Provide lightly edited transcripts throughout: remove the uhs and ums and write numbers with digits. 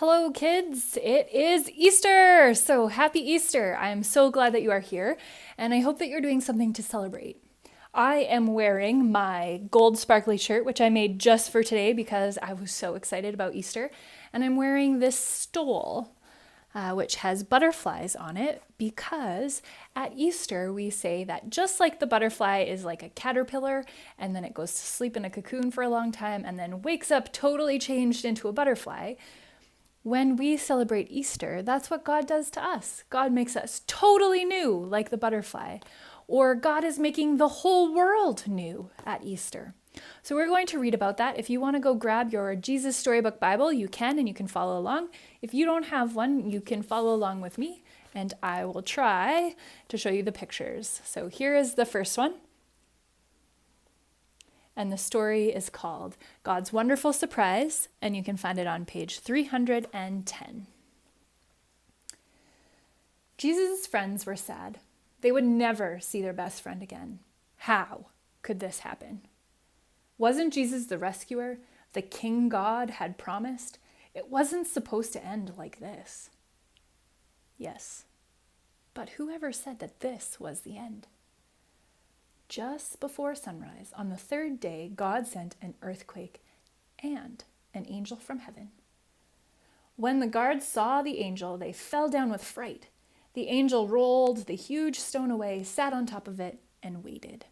Hello, kids. It is Easter. So happy Easter. I am so glad that you are here, and I hope that you're doing something to celebrate. I am wearing my gold sparkly shirt, which I made just for today because I was so excited about Easter. And I'm wearing this stole, which has butterflies on it because at Easter we say that just like the butterfly is like a caterpillar and then it goes to sleep in a cocoon for a long time and then wakes up totally changed into a butterfly. When we celebrate Easter, that's what God does to us. God makes us totally new, like the butterfly. Or God is making the whole world new at Easter. So we're going to read about that. If you want to go grab your Jesus Storybook Bible, you can, and you can follow along. If you don't have one, you can follow along with me, and I will try to show you the pictures. So here is the first one. And the story is called God's Wonderful Surprise, and you can find it on page 310. Jesus' friends were sad. They would never see their best friend again. How could this happen? Wasn't Jesus the rescuer, the King God had promised? It wasn't supposed to end like this. Yes, but whoever said that this was the end? Just before sunrise, on the third day, God sent an earthquake and an angel from heaven. When the guards saw the angel, they fell down with fright. The angel rolled the huge stone away, sat on top of it, and waited.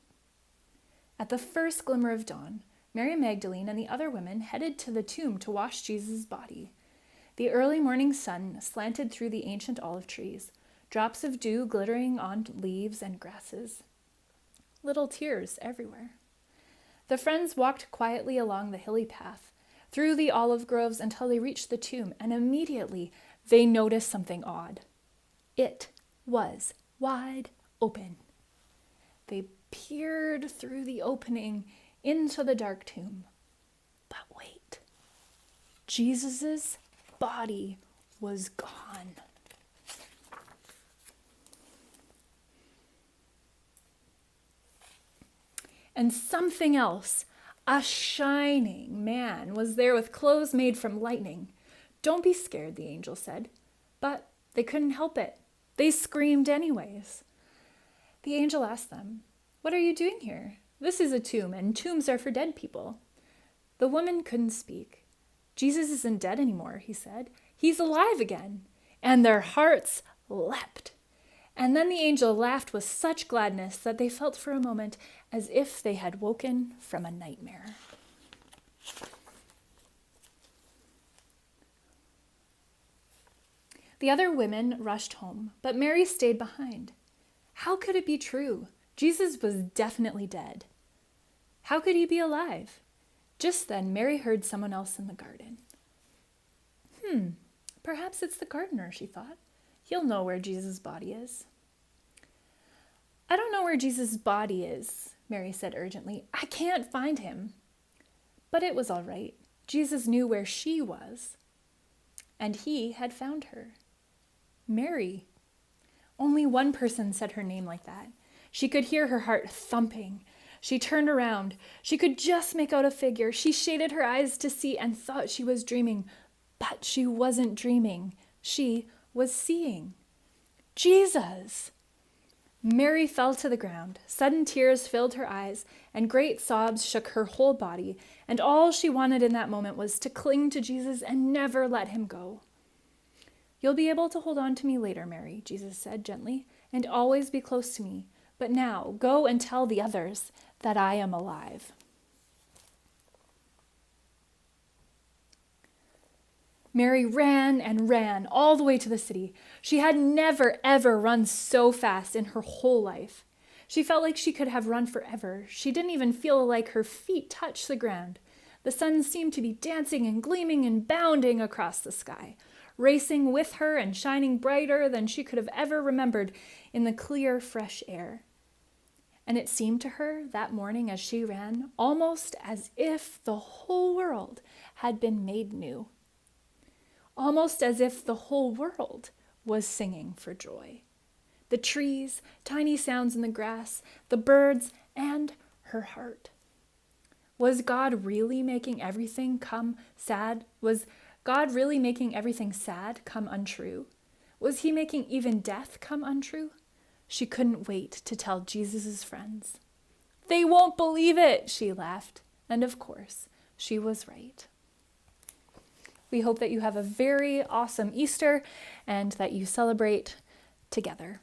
At the first glimmer of dawn, Mary Magdalene and the other women headed to the tomb to wash Jesus' body. The early morning sun slanted through the ancient olive trees, drops of dew glittering on leaves and grasses. Little tears everywhere. The friends walked quietly along the hilly path, through the olive groves until they reached the tomb, and immediately they noticed something odd. It was wide open. They peered through the opening into the dark tomb. But wait, Jesus' body was gone. And something else, a shining man, was there with clothes made from lightning. Don't be scared, the angel said. But they couldn't help it. They screamed anyways. The angel asked them, "What are you doing here? This is a tomb, and tombs are for dead people." The woman couldn't speak. "Jesus isn't dead anymore," he said. "He's alive again." And their hearts leapt. And then the angel laughed with such gladness that they felt for a moment as if they had woken from a nightmare. The other women rushed home, but Mary stayed behind. How could it be true? Jesus was definitely dead. How could he be alive? Just then, Mary heard someone else in the garden. Perhaps it's the gardener, she thought. He'll know where Jesus' body is. "I don't know where Jesus' body is," Mary said urgently. "I can't find him." But it was all right. Jesus knew where she was. And he had found her. Mary. Only one person said her name like that. She could hear her heart thumping. She turned around. She could just make out a figure. She shaded her eyes to see and thought she was dreaming. But she wasn't dreaming. She was seeing. Jesus! Mary fell to the ground. Sudden tears filled her eyes, and great sobs shook her whole body, and all she wanted in that moment was to cling to Jesus and never let him go. "You'll be able to hold on to me later, Mary," Jesus said gently, "and always be close to me. But now, go and tell the others that I am alive." Mary ran and ran all the way to the city. She had never, ever run so fast in her whole life. She felt like she could have run forever. She didn't even feel like her feet touched the ground. The sun seemed to be dancing and gleaming and bounding across the sky, racing with her and shining brighter than she could have ever remembered in the clear, fresh air. And it seemed to her that morning as she ran almost as if the whole world had been made new. Almost as if the whole world was singing for joy. The trees, tiny sounds in the grass, the birds, and her heart. Was God really making everything come sad? Was God really making everything sad come untrue? Was he making even death come untrue? She couldn't wait to tell Jesus' friends. They won't believe it, she laughed. And of course, she was right. We hope that you have a very awesome Easter and that you celebrate together.